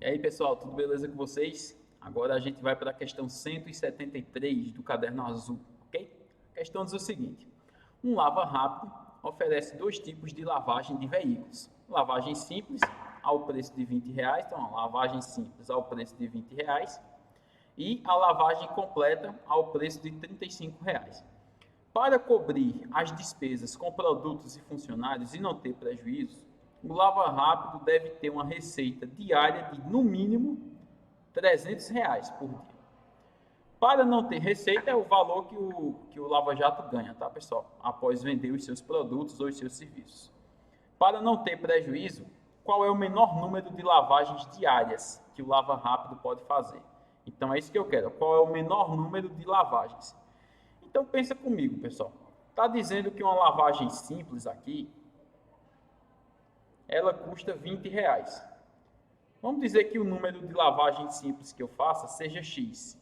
aí, pessoal, tudo beleza com vocês? Agora a gente vai para a questão 173 do caderno azul, ok? A questão diz o seguinte: um lava rápido oferece dois tipos de lavagem de veículos. Lavagem simples ao preço de R$ 20, então a lavagem simples ao preço de R$ 20, e a lavagem completa ao preço de R$ 35. Para cobrir as despesas com produtos e funcionários e não ter prejuízo, o Lava Rápido deve ter uma receita diária de, no mínimo, R$ 300 por dia. Para não ter receita, é o valor que o Lava Jato ganha, tá, pessoal? Após vender os seus produtos ou os seus serviços. Para não ter prejuízo, qual é o menor número de lavagens diárias que o Lava Rápido pode fazer? Então, é isso que eu quero. Qual é o menor número de lavagens? Então, pensa comigo, pessoal. Está dizendo que uma lavagem simples aqui, ela custa R$ 20. Vamos dizer que o número de lavagens simples que eu faça seja X.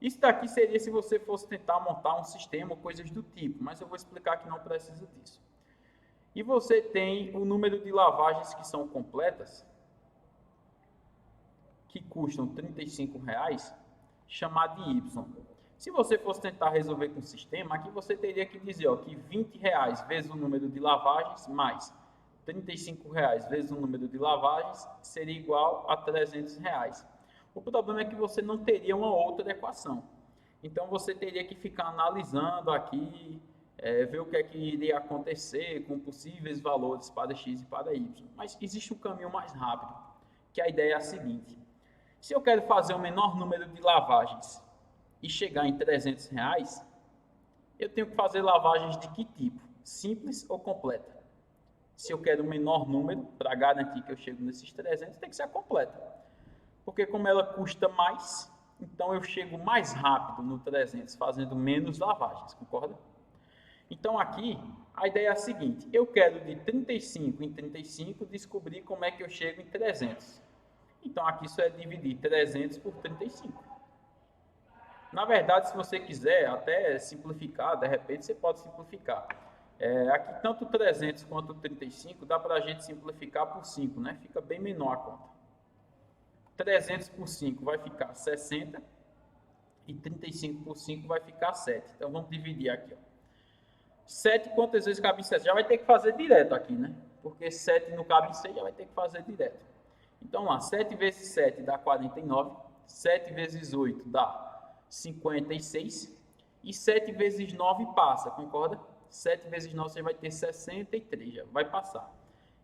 Isso daqui seria se você fosse tentar montar um sistema ou coisas do tipo, mas eu vou explicar que não precisa disso. E você tem o número de lavagens que são completas, que custam R$ 35, chamado de Y. Se você fosse tentar resolver com o sistema, aqui você teria que dizer que R$ 20 vezes o número de lavagens mais R$ 35 vezes o número de lavagens seria igual a R$ 300. O problema é que você não teria uma outra equação. Então você teria que ficar analisando aqui, ver o que é que iria acontecer com possíveis valores para X e para Y. Mas existe um caminho mais rápido, que a ideia é a seguinte: se eu quero fazer o menor número de lavagens e chegar em R$ 300, eu tenho que fazer lavagens de que tipo? Simples ou completa? Se eu quero o menor número, para garantir que eu chego nesses 300, tem que ser a completa. Porque como ela custa mais, então eu chego mais rápido no 300, fazendo menos lavagens, concorda? Então aqui, a ideia é a seguinte: eu quero de 35 em 35 descobrir como é que eu chego em 300. Então aqui só é dividir 300 por 35. Na verdade, se você quiser até simplificar, de repente você pode simplificar. Aqui tanto 300 quanto 35 dá para a gente simplificar por 5, né? Fica bem menor a conta. 300 por 5 vai ficar 60 e 35 por 5 vai ficar 7. Então vamos dividir aqui. 7 quantas vezes cabe em 7? Já vai ter que fazer direto aqui, né? Porque 7 não cabe em 6, já vai ter que fazer direto. Então lá, 7 vezes 7 dá 49, 7 vezes 8 dá 56 e 7 vezes 9 passa, concorda? 7 vezes 9 você vai ter 63, já vai passar.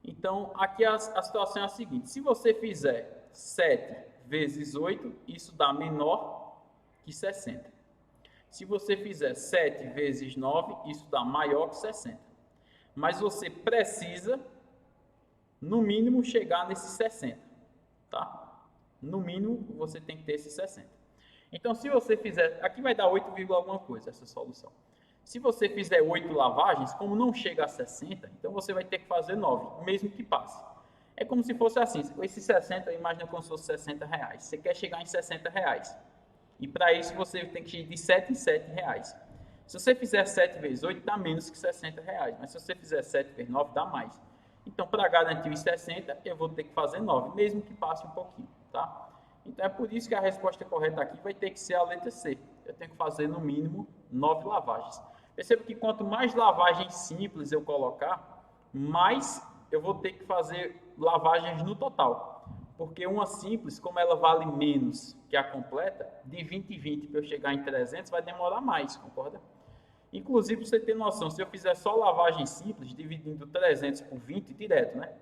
Então, aqui a situação é a seguinte: se você fizer 7 vezes 8, isso dá menor que 60. Se você fizer 7 vezes 9, isso dá maior que 60. Mas você precisa, no mínimo, chegar nesses 60, tá? No mínimo, você tem que ter esses 60. Então, se você fizer, aqui vai dar 8, alguma coisa essa solução. Se você fizer 8 lavagens, como não chega a 60, então você vai ter que fazer 9, mesmo que passe. É como se fosse assim: esses 60, imagina como se fosse R$ 60. Você quer chegar em R$ 60. E para isso você tem que ir de 7 em 7 reais. Se você fizer 7 vezes 8, dá menos que R$ 60. Mas se você fizer 7 vezes 9, dá mais. Então, para garantir os 60, eu vou ter que fazer 9, mesmo que passe um pouquinho, tá? Então, é por isso que a resposta correta aqui vai ter que ser a letra C. Eu tenho que fazer, no mínimo, 9 lavagens. Perceba que quanto mais lavagens simples eu colocar, mais eu vou ter que fazer lavagens no total. Porque uma simples, como ela vale menos que a completa, de 20 em 20 para eu chegar em 300 vai demorar mais, concorda? Inclusive, para você ter noção, se eu fizer só lavagem simples, dividindo 300 por 20, direto, né?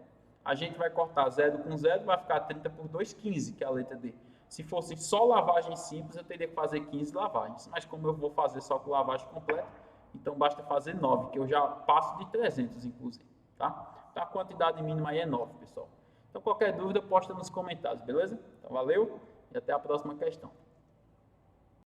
A gente vai cortar 0 com 0, vai ficar 30 por 2, 15, que é a letra D. Se fosse só lavagem simples, eu teria que fazer 15 lavagens. Mas como eu vou fazer só com lavagem completa, então basta fazer 9, que eu já passo de 300, inclusive, tá? Então a quantidade mínima aí é 9, pessoal. Então qualquer dúvida, posta nos comentários, beleza? Então valeu e até a próxima questão.